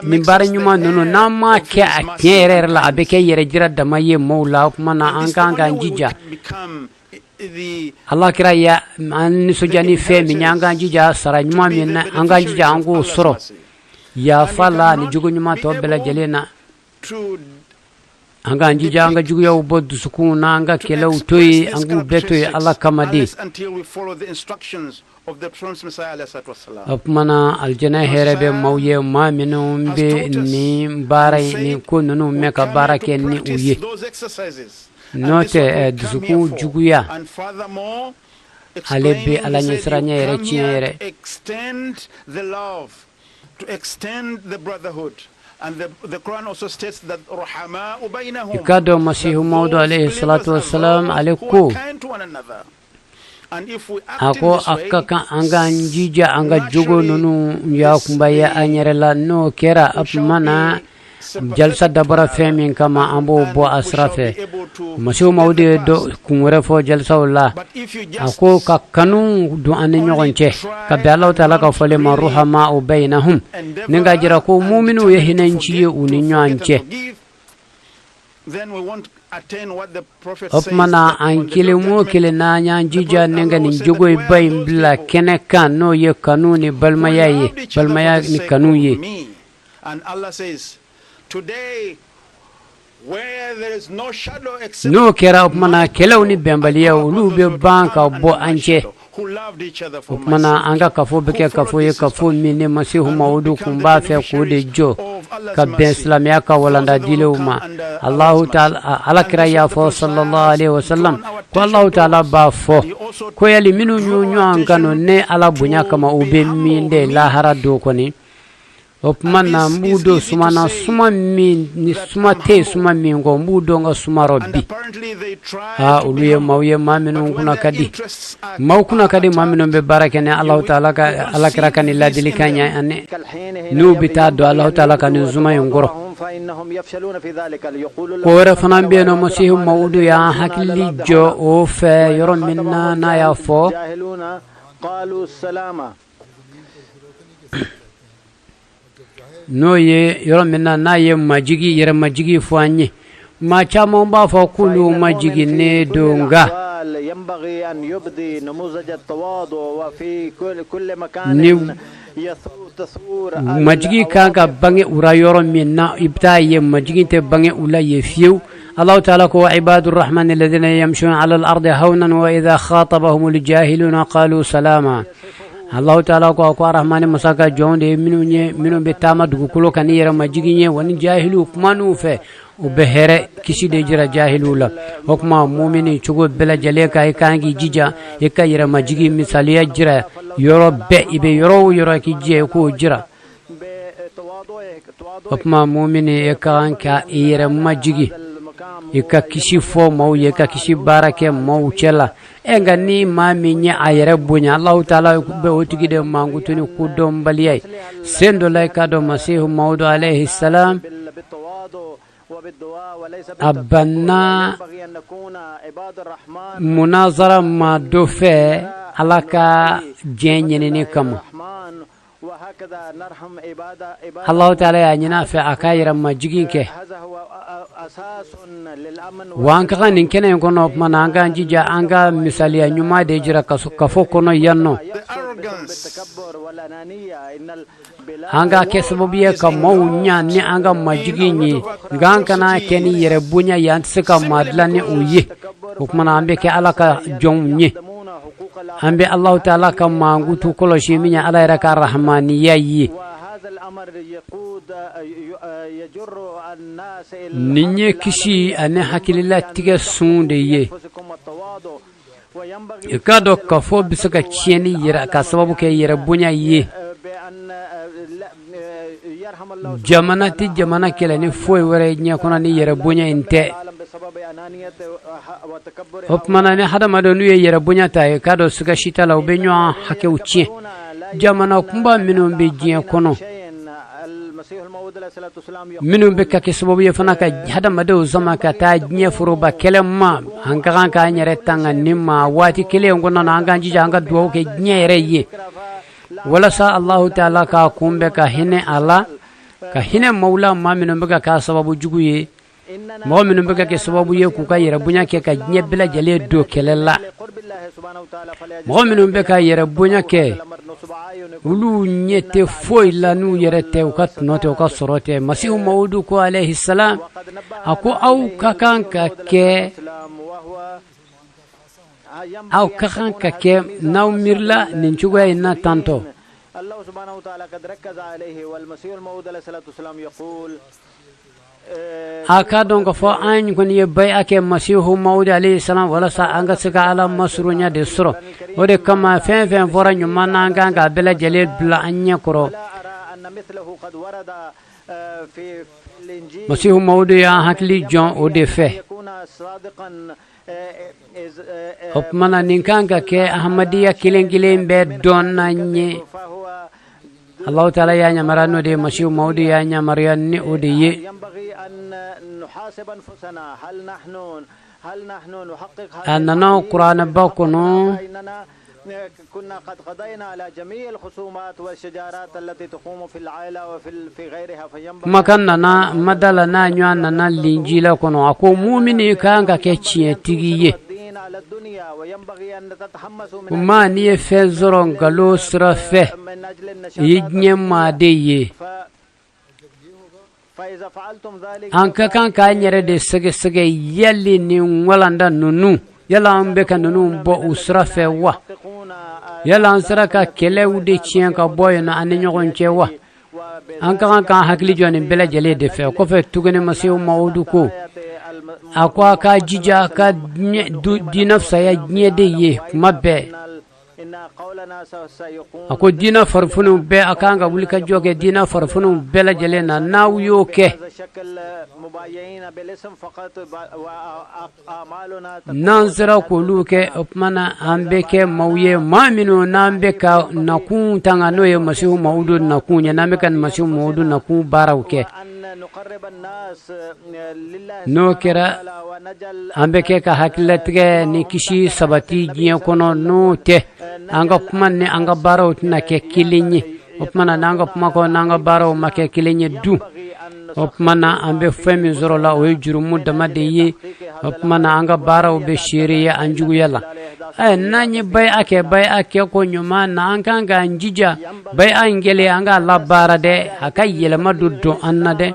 ni baranyuma nono nama ke akere la abeke yere jira damaye moula opmana anga jija Allah kira ya an sujani fe minyanga jija saranyuma minna anga jija angu soro ya fala ni jugu nyuma to bela jelena anga jija anga jugu ya ubodu sukuna anga kela utoyi angu betoyi Allah kamadi until we follow the instructions of the Prophet Messiah alayhi salatu wassalam. Apmana aljana herebe mawye ma minum be ni barai ni kununu meka barake ni uye note dusuku juguya alebe alanye sranya yere chiere extend the love, to extend the brotherhood. And the Quran also states that rahama bainahum ikado masihu mawdu alayhi salatu wassalam alaiku ako akka anga njija anga jugo nunu ya kumbaya anyerela no kera apmana jalsa dabara femin kama ambo bo asrafe masihu mawdu do kumure fo jalsa wala ako kakkanu do anenyo gonche ka Allah taala ka fole ma ruhama bainahum ninga jira ko mu'minu yehinanci uninyo anche then we won't attain what the Prophet says. Opmana ankile mo kile na nyanjija nenga ni jogo bay bla keneka no ye kanuni balmaya ni kanuye. And Allah says today where there is no shadow except no kera opmana kelawni bembaliya ulube banka bo anche who loved each other for opmana anga kafo beke kafo ye kafo mine masihu mawdu kumba fe ko de jo ka ben islamia ka walanda diluma Allah taala ala kira ya fo sallallahu alaihi wasallam ko Allah taala ba fo ko yali minu nyu angano ne ala bunya kama ube minde la harado ko ni opmana mbudo sumana suma min ni suma te suma min go mbudo nga suma robbi uluye mawye maminu kuna kadi maw kuna kadi maminu be barakene Allah taala ka ala kira kan illa dilikanya ane nubita do Allah taala kan zuma yongoro ko rafanan be no masihu mawdu ya hakili jo o fe yoron minna na ya fo qalu salama no ye yoro minna na ye majigi yere majigi fanye ma chamo ba fa kulu majigi ne donga ينبغي أن يبدي نموذج التواضع وفي كل مكان يثور majigi kanga bange ura yoro minna ibta ye majigi te bange ula ye fiu الله تعالى هو عباد الرحمن الذين يمشون على الأرض هونا وإذا خاطبهم الجاهلون قالوا سلاما Allah taala ko rahmani masaka jonde minu be tama dugu kulo kanira majiginye woni jahilu manu fe o behere kisi de jira jahilula hokma mu'mini chugo bela jale kay kangi jija e kayira majigi misaliya jira yoro be ibe yoro ki je ko jira hokma mu'mini e kanka ira majigi ika kisi fo mau ye ka kisi barake mau chela enga ni mami nya ayere bunya Allah taala be otigi de mangutuni kudom baliyai sendo laika do masihu maudu alayhi salam abanna munazara ma do fe alaka jenyenini kama Allah ta'ala ya nyina fa akayira majigin ke wan ka nin kene kono mana anga jija anga misali nyuma de jira kafo kono yanno anga kesbobiye ka mawnya ni anga majigin ni gankana keni yere bunya yantsika madlani uyi hukmana ambe ke alaka jomnye ambe Allah ta'ala kam mangutu kolo shiminya ala raka rahmaniyyi ninye kishi ane hakilila tige sunde ye ikado kafo bisaka chieni yira ka sababu ke yira bunya ye jamana kele ni foi wore nya kono ni yira bunya inte hopmana ne hada madonu ye yira bunya tay kado suka shitala ubenyo hake uchi jamana kumba minum be jiya kono minum be ka kesbobu ye fana ka hada madu zama ka ta jiya furuba kelema hanka ka nyere tanga nimma wati kele ngono na anga jija anga duwo ke nyere ye wala sa Allah ta'ala ka kumbe ka hine ala ka hine maula ma minum be ka sababu jugu ye mo minum be ka sababu ye ku ka yere bunya ke ka nyebla jale do kelela mo minum be ka yere bunya ke ulu nyete foi lanu yerete ukat note ukat sorote masihu maudu ko alayhi salam ako au kakanka ke naw mirla ninchugo ina tanto Allah subhanahu wa ta'ala kad rakkaza alayhi wal masih al maud alayhi salatu wasalam yaqul aka donc fo an kon ye bay ake masihu maud alayhi salam wala sa anga sika ala masrunya de suro ode kama fen fora nyuma nanga ga bela jale bla anya koro masihu maud ya hakli jon ode fe hopmana ninkanga ke ahmadiya kilen be donnanye Allah ta'ala ya nyamarano de masihu maud ya nyamarian ni ode ye أننا قرآن باكونو كنا قد قضينا على جميع الخصومات والشجارات التي تقوم في العائلة وفي غيرها فينبغي ما كنا مدلنا نيواننا الإنجيل كونو أكو مؤمني كانك كتشي تيجي ما نيه فزرون قالوا سرفه يجني ما ديه anka kan ka nyere de sege yalli ni walanda nunu yalla ambe kan nunu bo usrafe wa yalla ansara ka kelew de chien ka boy na an nyogon chewa anka kan hakli joni bela jele de fe ko fe tugene masiw mawdu ko akwa ka jija ka di nafsa ya nyede ye mabbe ako dina farfunu be akanga wulika joge dina farfunu bela jelena naw yoke nanzira ko luke opmana ambeke mawye maminu nambe ka nakun tanga noye masihu maudu nakun ya nambe kan masihu maudu nakun barawke no kera ambeke ka hakilatge ni kishi sabati jiya kono no te anga pman ne anga baro na ke kilinyi opmana nanga pma ko nanga baro ma ke kilinyi du opmana ambe femi zoro la o jurumu dama de yi opmana anga baro be shiriya anjugu yalla ay nanyi bay ake ko nyuma na anga nga njija bay angele anga labara de akayele maduddo annade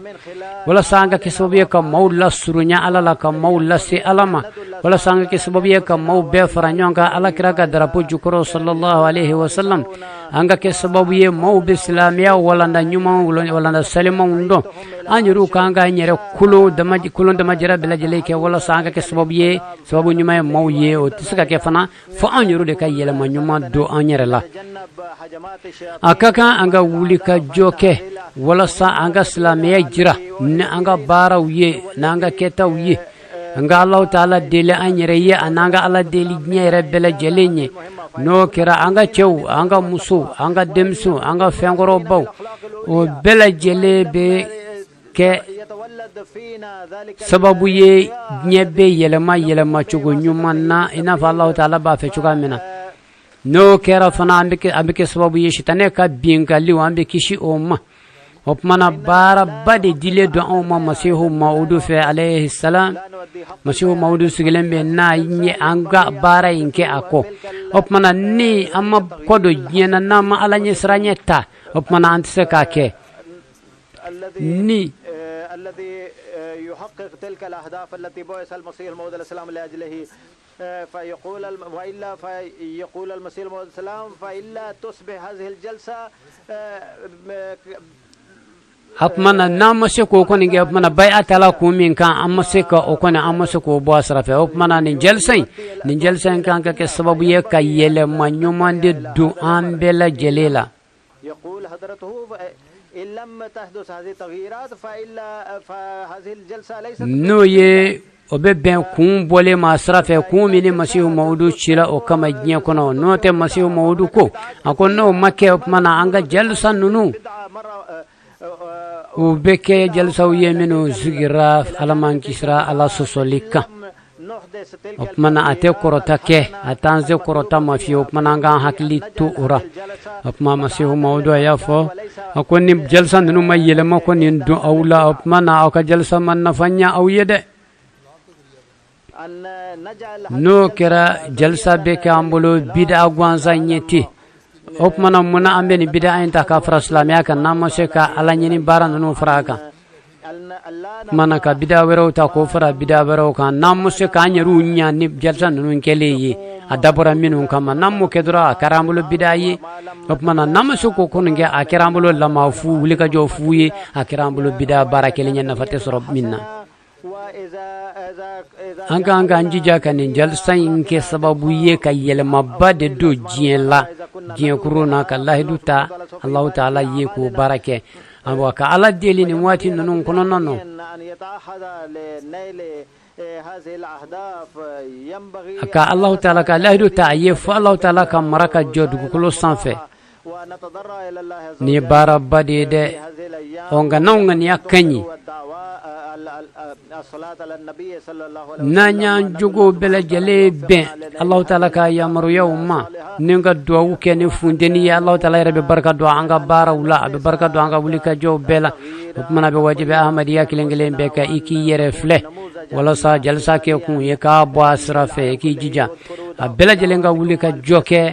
wala sanga ke sobiye ka mawla surunya alala ka mawla si alama wala sanga ke sobiye ka maw be faranyonga ala kiraga darapo jukuro sallallahu alaihi wasallam anga ke sobiye maw be islamiya wala nda nyuma wala nda salima undo anjuru kanga nyere kulo dama jira bela jele ke wala sanga ke sobiye sababu nyuma maw ye o tisaka ke fana fo anjuru de ka yele ma nyuma do anyere la akaka anga wulika joke wala sa anga islamiya jira ne anga baraw ye nanga ketaw ye anga Allah ta'ala dele anyere ye ananga ala deli nyere bela jelenye no kira anga chew anga musu anga demsu anga fengoro baw o bela jelebe ke sababu ye nyebe yelema chugo nyumanna ina fa Allah ta'ala ba fe chuga mina no kera fana ambike sababu yeshitane ka bingali wa ambike shi umma opmana bara badi dile do umma masihu maudu fi alayhi salam masihu maudu sigilembe na yin anga bara inke ako opmana ni amma kodo jena na ma alanye sranyeta opmana antse kake ni الذي يحقق تلك الأهداف التي بعث المسيح الموعود عليه السلام لأجله فيقول المسيح الموعود عليه السلام فإلا تصبح هذه الجلسة apmana namase ko ko ninge apmana bay'atala ko min kan amase ka o ko ne amase ko bo asrafe apmana ni jelsay kan ka ke sababu ye kayele manyumande du ambela jelela يقول حضرته إن لم تحدث هذه التغييرات فهذه الجلسة ليست نوye obe ben kun bole masrafe kun mini masihu maudu chila o kama jinya kono note masihu maudu ko akono make mana anga jalsa nunu ubeke jalsa yeminu zigira alaman kisra ala sosolika opmana ate korota ke atanze korota mafi opmana anga hakli tu ura opma masihu maudu ayafo akoni jalsa nunu mayele makoni ndu awla opmana aka jalsa man nafanya awyede no kera jalsa beke ambulo bida gwanza nyeti opmana muna ambeni bida ainta ka fra islamia kan namose ka alanyini baran no fraka mana ka bida wero ta ko fra bida wero kan namose ka nyaru nya ni jalsa no nkele yi adabura minu kama namu kedra karambulo bida yi opmana namose ko kun nge akarambulo lama fu wuli ka jo fu yi akarambulo bida barakele nya nafate sorob minna anga anjija kanin jalsa inke sababu ye kayele mabade do jiela jiya kuruna ka lahiduta Allah ta'ala ye ko barake abo ka ala deli ni wati nunun kono nono ka Allah ta'ala ka lahiduta ye fa Allah ta'ala ka maraka jodu ko sanfe ni bara bade de onga nawnga ni akanyi nanya jugo bela jale ben Allah ta'ala ka yamru yawma ninga duwa ke ni fundeni ya Allah ta'ala rabbi baraka duwa anga bara wala be baraka duwa anga wulika jo bela mana be wajibe ahmadiya kilengele be ka iki yere fle wala sa jalsa ke ku ye ka bo asrafe ki jija bela jale nga wulika joke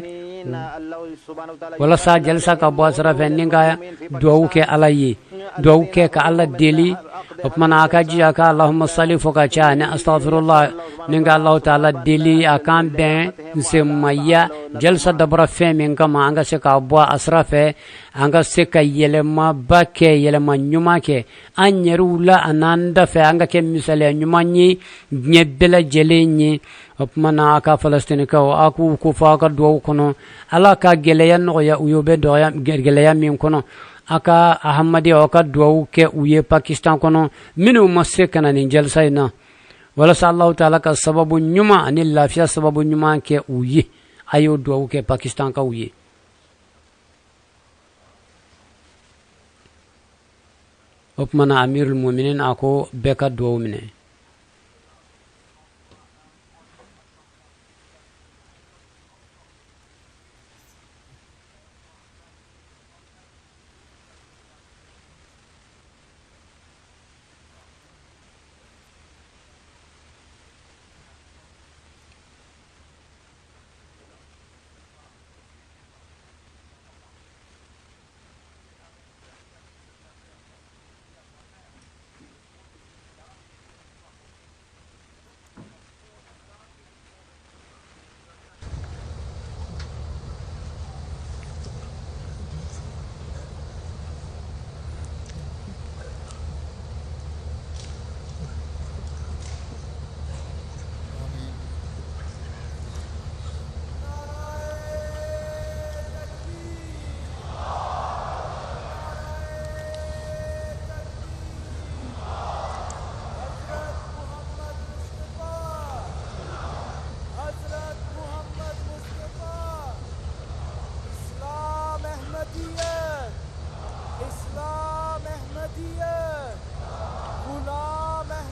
wala sa jalsa ka bo asrafe ninga duwa ke alayi duwa ke ka Allah deli opmana akaji aka Allahumma salli foka cha ne astaghfirullah ninga Allah ta'ala deli akan ben semaya jalsa dabra fe min kama anga se ka bo asrafe anga se ka yelema bake yelema nyuma ke anyerula ananda fe anga ke misale nyuma nyi nyebela jelenyi opmana aka Palestine ka aku ku fa ka do kono ala ka geleya no ya uyobe do ya geleya min kono aka ahmadi oka duau ke uye Pakistan kono minu masse kana ni jalsa ina wala sallahu ta'ala ka sababu nyuma ani lafiya sababu nyuma ke uye ayo duau ke Pakistan ka uye opmana amirul mu'minin ako beka duau mine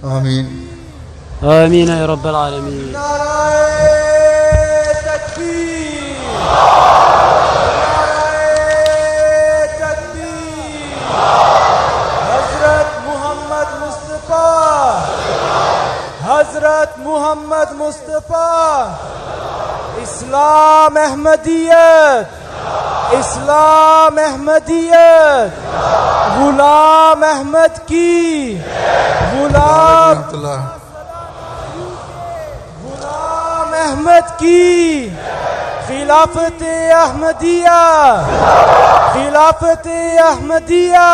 آمين آمين يا رب العالمين. नाराए तकबीर हजरत मोहम्मद मुस्तफा इस्लाम अहमदियत इस्लाम अहमदियत गुलाम अहमद की गुलाम अहमद की खिलाफत अहमदिया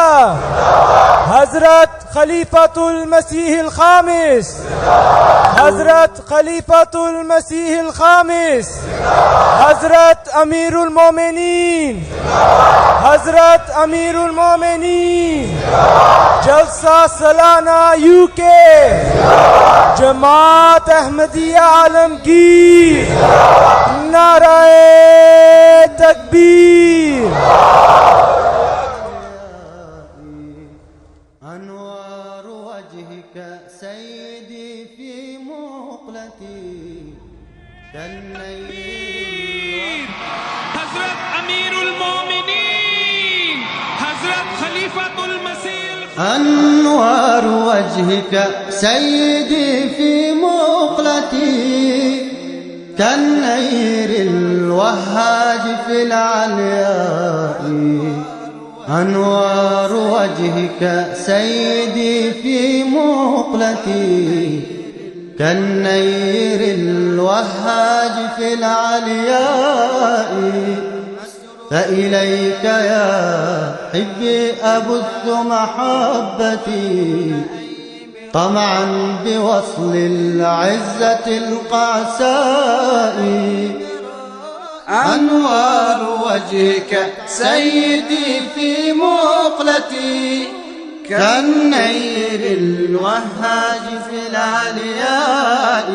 हजरत खलीफतुल मसीह खामिस हजरत खलीफतुल मसीह खामिस हजरत अमीरुल मोमिनीन जलसा सालाना यूके जमात अहमदिया आलमगीर नाराए तकबीर أنوار وجهك سيدي في مقلتي كالنيل حضرت أمير المؤمنين حضرت خليفة المسيح أنوار وجهك سيدي في مقلتي كالنير الوهاج في العلياء أنوار وجهك سيدي في مقلتي كالنير الوهاج في العلياء فإليك يا حبي أبث محبتي طمعا بوصل العزة القعساء أنوار وجهك سيدي في مقلتي كالنير الوهاج في العلياء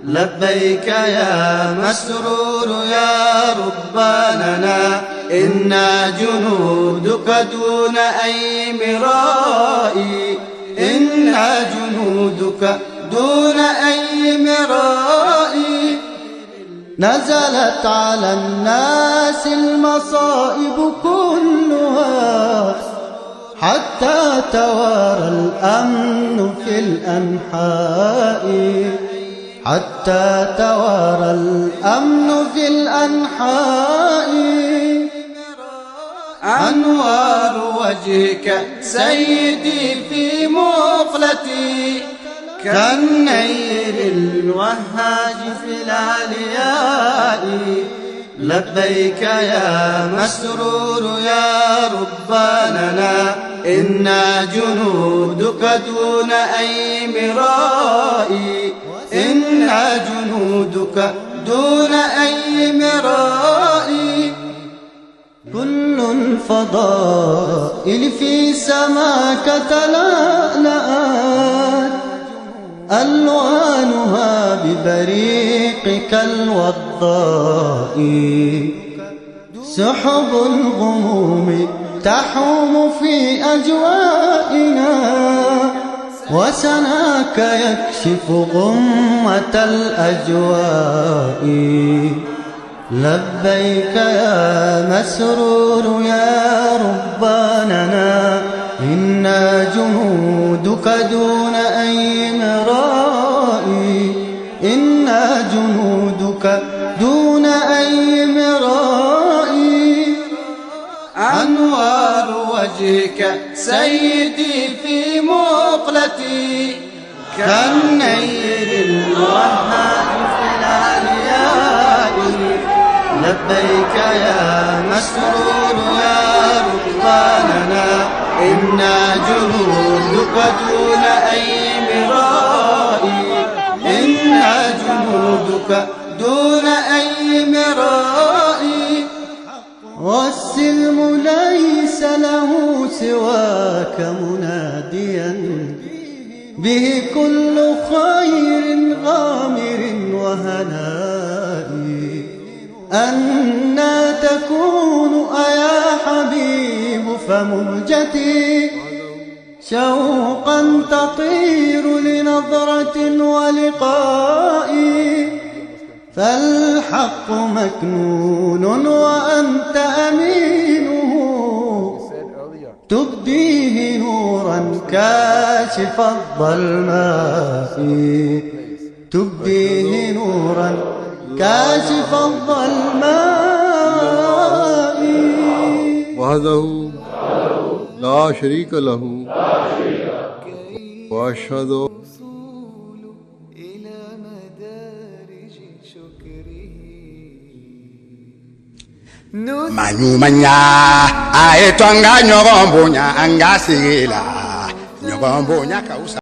لبيك يا مسرور يا رباننا إنا جنودك دون أي مرائي إنا جنودك دون أي مرائي نزلت على الناس المصائب كلها حتى توارى الأمن في الأنحاء حتى توارى الأمن في الأنحاء أنوار وجهك سيدي في مقلتي كالنير الوهاج في العلياء لبيك يا مسرور يا رباننا إنا جنودك دون أي مرائي إنا جنودك دون أي مرائي كل الفضائل في سماك تلألأت ألوانها ببريقك الوضاء سحب الغموم تحوم في أجوائنا وسناك يكشف غمة الأجواء لبيك يا مسرور يا رباننا إنا جنودك دون أي مرائي إنا جنودك دون أي مرائي أنوار وجهك سيدي في مقلتي كالنير الوهاج في العلياء لبيك يا مسرور يا رباننا إنا جنودك دون أي مرائي إنا جنودك دون أي مرائي والسلم ليس له سواك مناديا به كل خير غامر وهناء أنا تكون أيا حبيب فمهجتي شوقا تطير لنظرة ولقاء فالحق مكنون وأنت أمينه تبديه نورا كاشف الظلماء تبديه نورا كاشف الظلماء وحده لا شريك له وأشهد Manyumanya aetwanga nyogombonya angasigila nyogombonya kausa